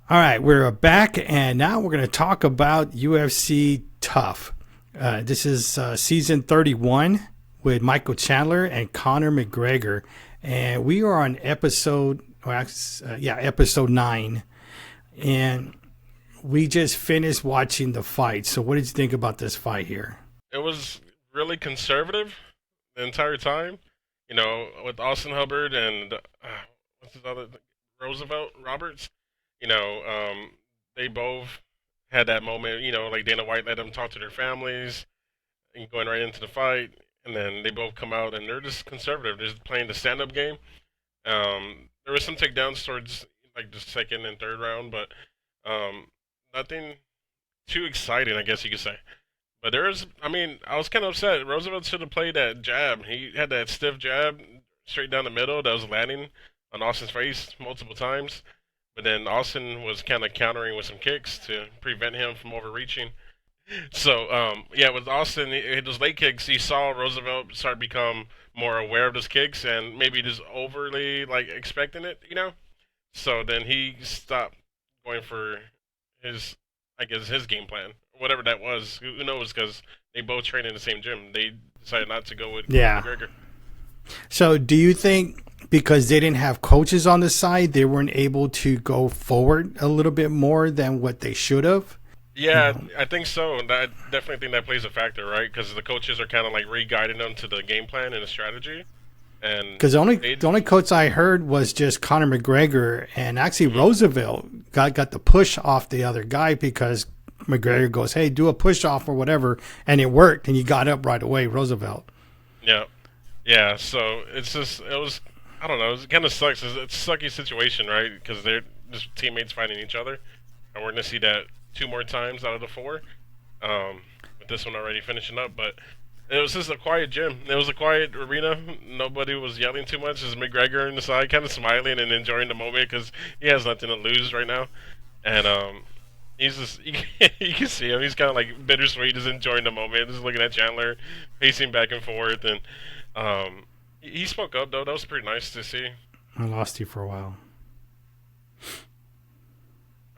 All right, we're back, and now we're going to talk about UFC Tough. This is season 31 with Michael Chandler and Conor McGregor, and we are on episode 9, and we just finished watching the fight. So, what did you think about this fight here? It was really conservative the entire time. With Austin Hubbard and what's his other Roosevelt Roberts. You know, um, they both had that moment. Like Dana White let them talk to their families and going right into the fight, and then they both come out and they're just conservative. They're just playing the stand-up game. There was some takedowns towards like the second and third round, but um, nothing too exciting, I guess you could say. But I was kind of upset. Roosevelt should have played that jab. He had that stiff jab straight down the middle that was landing on Austin's face multiple times. But then Austin was kind of countering with some kicks to prevent him from overreaching. So, yeah, with Austin, those late kicks, he saw Roosevelt start to become more aware of those kicks and maybe just overly, like, expecting it. So then he stopped going for his, I guess, his game plan, whatever that was. Who knows? Because they both train in the same gym. They decided not to go with Yeah. McGregor. So, do you think because they didn't have coaches on the side, they weren't able to go forward a little bit more than what they should have? You Yeah, know, I think so. And I definitely think that plays a factor, right? Because the coaches are kind of like re-guiding them to the game plan and the strategy, and because they. the only coach I heard was just Conor McGregor, and actually Mhm. Roosevelt got the push off the other guy because McGregor goes, "Hey, do a push off or whatever," and it worked, and he got up right away, Roosevelt. Yeah, yeah. So it was. I don't know. It kind of sucks. It's a sucky situation, right? Because they're just teammates fighting each other, and we're gonna see that two more times out of the four. With this one already finishing up, but it was just a quiet gym. It was a quiet arena. Nobody was yelling too much. Just McGregor on the side, kind of smiling and enjoying the moment because he has nothing to lose right now, and he's just you can see him. He's kind of like bittersweet, just enjoying the moment, just looking at Chandler, pacing back and forth, and he spoke up though. That was pretty nice to see. I lost you for a while.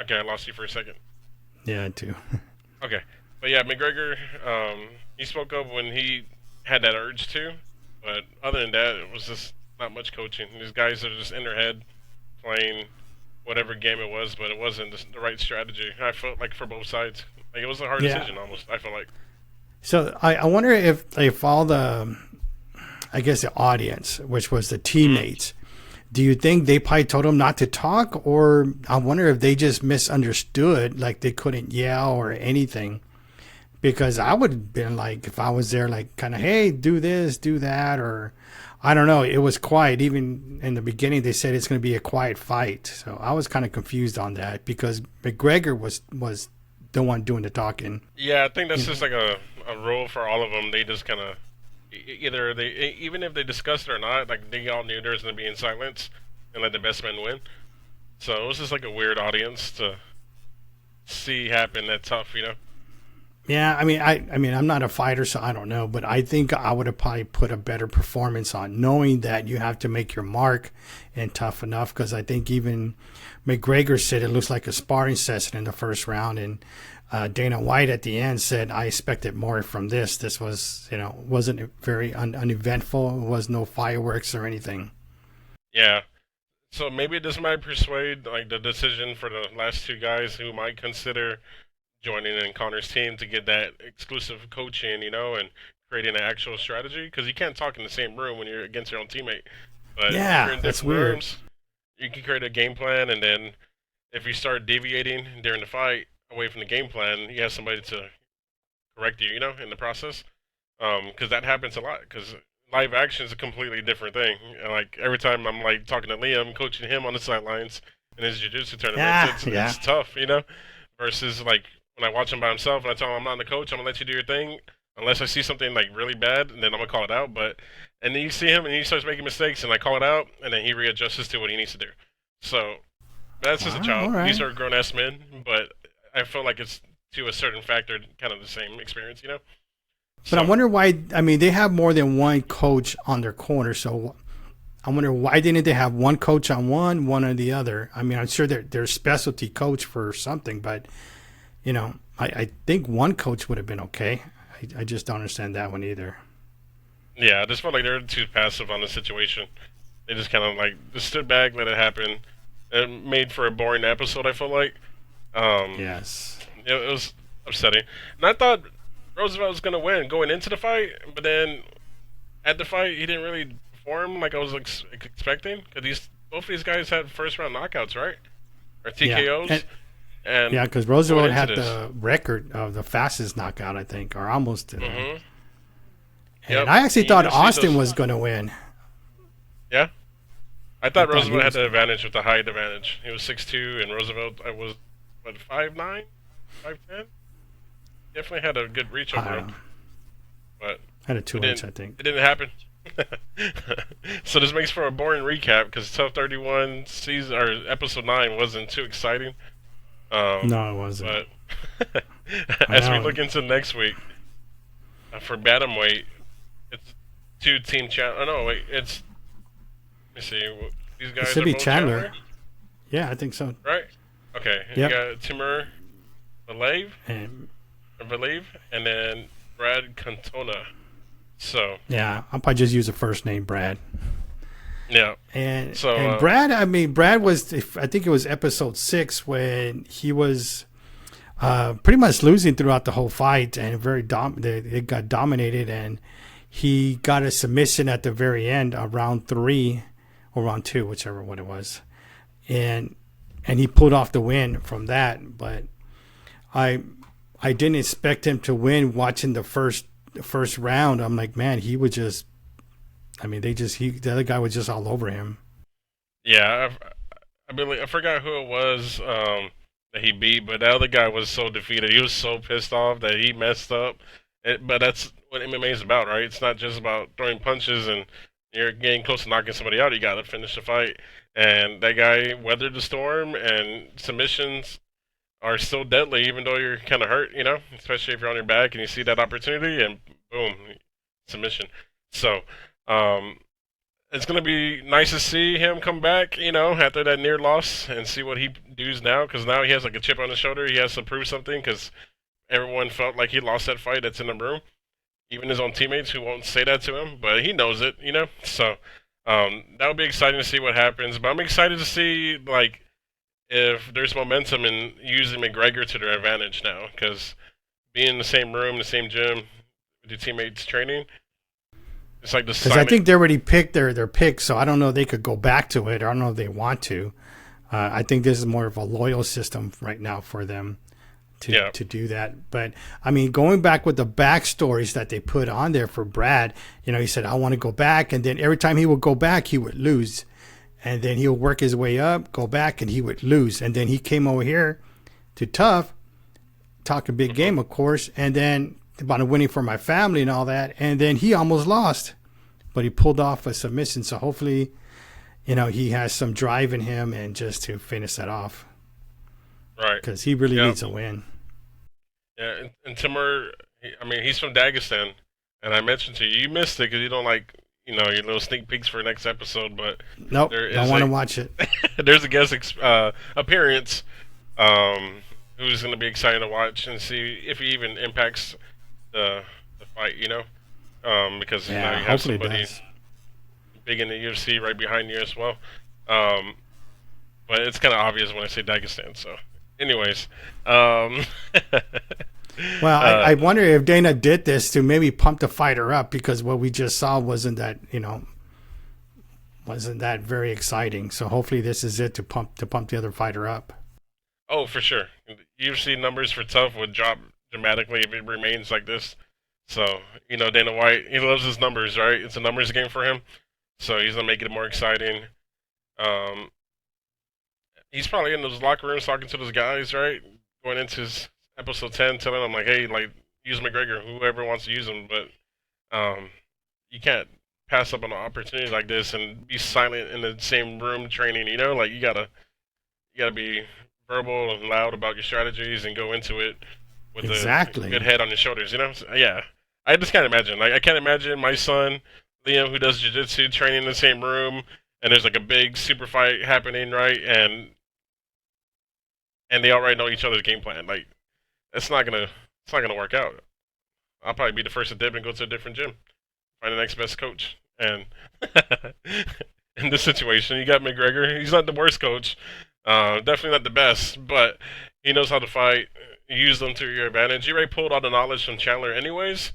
Okay, I lost you for a second. Yeah, I do. Okay, but yeah, McGregor, he spoke up when he had that urge to, but other than that, it was just not much coaching. These guys are just in their head playing whatever game it was, but it wasn't the right strategy. I felt like for both sides, like it was a hard Yeah. decision almost. I felt like. So I wonder if all the, I guess, the audience, which was the Mhm. teammates, do you think they probably told them not to talk, or I wonder if they just misunderstood, like they couldn't yell or anything? Because I would have been like, if I was there, like kind of, hey, do this, do that, or I don't know. It was quiet. Even in the beginning, they said it's going to be a quiet fight. So I was kind of confused on that because McGregor was the one doing the talking. Yeah, I think You that's know. just like a rule for all of them. They just kind of either even if they discussed it or not, like they all knew there was going to be in silence and let the best man win. So it was just like a weird audience to see happen that tough. Yeah, I mean, I'm not a fighter, so I don't know, but I think I would have probably put a better performance on, knowing that you have to make your mark and tough enough. Because I think even McGregor said it looks like a sparring session in the first round, and Dana White at the end said, "I expected more from this. This was, wasn't very uneventful. It was no fireworks or anything." Yeah. So maybe this might persuade like the decision for the last two guys who might consider joining in Connor's team to get that exclusive coaching, and creating an actual strategy because you can't talk in the same room when you're against your own teammate. But if you're Yeah, in that's different weird. rooms, you can create a game plan, and then if you start deviating during the fight away from the game plan, you have somebody to correct you, in the process. Because that happens a lot. Because live action is a completely different thing. And, like every time I'm like talking to Liam, coaching him on the sidelines in his jiu-jitsu tournaments, Yeah, it's yeah. tough. Versus like when I watch him by himself and I tell him I'm not the coach, I'm gonna let you do your thing. Unless I see something like really bad, and then I'm gonna call it out. But and then you see him and he starts making mistakes, and I call it out, and then he readjusts to what he needs to do. So that's just a Wow, all child. These right. are grown ass men, but I feel like it's to a certain factor, kind of the same experience. But I So wonder why. I mean, they have more than one coach on their corner, so I wonder why didn't they have one coach on one on the other? I mean, I'm sure they're specialty coach for something, but I think one coach would have been okay. I just don't understand that one either. Yeah, I just felt like they were too passive on the situation. They just kind of like just stood back, let it happen. It made for a boring episode. I feel like um, Yes. it was upsetting, and I thought Roosevelt was gonna win going into the fight, but then at the fight he didn't really perform like I was expecting. Because both of these guys had first round knockouts, right, or Yeah. TKOs, and Yeah, because going Roosevelt into had this. the record of the fastest knockout, I think, or almost did. Mm-hmm. And Yep. I actually You thought just see Austin those. was going to win. Yeah. I I thought thought he Roosevelt had was. the advantage with the height advantage. He was 6'2", and Roosevelt I was what 5'9", 5'10". Definitely had a good reach I over don't him, know. but Had a it 2 inch, didn't. I think. It didn't happen. So this makes for a boring recap because Tough 31 season or episode 9 wasn't too exciting. Um, No, it wasn't. but I as we know. look into next week for bantamweight, it's two team chat. Oh no, wait, it's let me see. These It guys should are be both Chandler. Chandler, Yeah, I think so. right? Okay, you Yep. got Timur Valev, And Valev, and then Brad Cantona. So yeah, I'll probably just use the first name, Brad. yeah, so And Brad, I mean, Brad was, I think it was episode 6 when he was pretty much losing throughout the whole fight and it got dominated, and he got a submission at the very end of round 3 or round 2, whichever one it was, and he pulled off the win from that. But I I didn't expect him to win. Watching the first round, I'm like, man, he would just. I mean, the other guy was just all over him. yeah, I believe I forgot who it was that he beat, but the other guy was so defeated. He was so pissed off that he messed up. But that's what MMA is about, right? It's not just about throwing punches and you're getting close to knocking somebody out. You got to finish the fight. And that guy weathered the storm, and submissions are still deadly, even though you're kind of hurt, especially if you're on your back and you see that opportunity, and boom, submission. So, um, it's gonna be nice to see him come back, after that near loss, and see what he does now. Because now he has like a chip on his shoulder. He has to prove something. Because everyone felt like he lost that fight. That's in the room. Even his own teammates who won't say that to him, but he knows it. So that'll be exciting to see what happens. But I'm excited to see like if there's momentum in using McGregor to their advantage now. Because being in the same room, the same gym, with your teammates training, it's like the Because I Simon. think they already picked their pick, so I don't know if they could go back to it. Or I don't know if they want to. I think this is more of a loyal system right now for them Yeah. to do that. But I mean, going back with the backstories that they put on there for Brad, he said, I want to go back. And then every time he would go back, he would lose. And then he'll work his way up, go back, and he would lose. And then he came over here to Tough, talk a big Mhm. game, of course, and then about winning for my family and all that. And then he almost lost, but he pulled off a submission. So hopefully, he has some drive in him and just to finish that off Right. because he really Yeah. needs a win. Yeah. And Timur, I mean, he's from Dagestan, and I mentioned to you, you missed it because you don't like, your little sneak peeks for next episode. But Nope, there don't is want to a watch it. there's a guest appearance, who's going to be exciting to watch and see if he even impacts the fight. Because you Yeah, have hopefully it somebody does. big in the UFC right behind you as well. Um, but it's kind of obvious when I say Dagestan. So, anyways, um, Well, uh, I wonder if Dana did this to maybe pump the fighter up because what we just saw wasn't that very exciting. So hopefully this is it to pump the other fighter up. oh, for sure, UFC numbers for Tough would drop dramatically if it remains like this. So, Dana White, he loves his numbers, right? It's a numbers game for him. So he's gonna make it more exciting. Um, he's probably in those locker rooms talking to those guys, right? Going into his episode 10, telling them like, hey, like use McGregor, whoever wants to use him, but you can't pass up on an opportunity like this and be silent in the same room training. Like you gotta be verbal and loud about your strategies and go into it with a good Exactly. head on your shoulders. So, yeah, I just can't imagine. Like I can't imagine my son Liam, who does jiu-jitsu, training in the same room, and there's like a big super fight happening, right? And they already know each other's game plan. Like it's not gonna work out. I'll probably be the first to dip and go to a different gym, find the next best coach. And in this situation, you got McGregor. He's not the worst coach, definitely not the best, but he knows how to fight. Use them to your advantage. You already pulled all the knowledge from Chandler, anyways,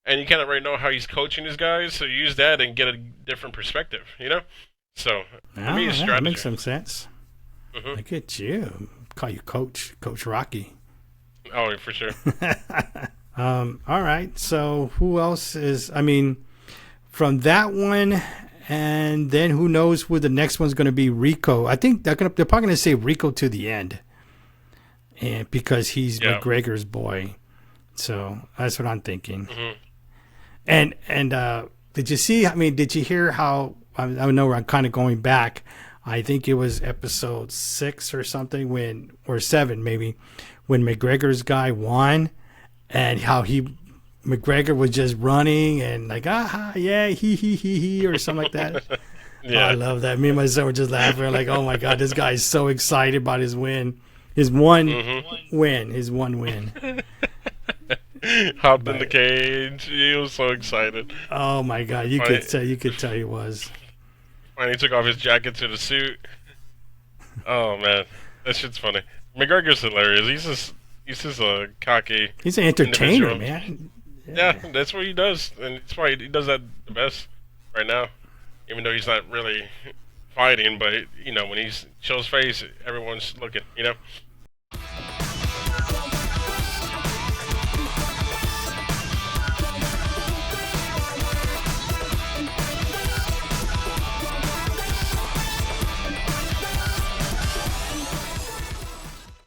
and you kind of already know how he's coaching his guys. So use that and get a different perspective. So for me, Oh, it's that makes strategy. some sense. Hmm. Look at you. Call you Coach Rocky. Oh, for sure. All right. So who else is? I mean, from that one, and then who knows who the next one's going to be? Rico. I think they're probably going to say Rico to the end, and because he's Yeah. McGregor's boy. So that's what I'm thinking. Hmm. And did you see? I mean, did you hear how? I know I'm kind of going back. I think it was episode 6 or something or 7 maybe, when McGregor's guy won, and how McGregor was just running and like yeah he or something like that. Oh, I Yeah. love that. Me and my son were just laughing like, oh my god, this guy's so excited about his win, his one Hmm. win, his one win. Hopped in the But cage. He was so excited. oh my god, Finally, you could tell he was. finally took off his jacket to the suit. Oh man, that shit's funny. McGregor's hilarious. He's just a cocky He's an entertainer, individual. man. Yeah, Yeah. that's what he does, and it's why he does that the best right now. Even though he's not really fighting, but when he shows face, everyone's looking.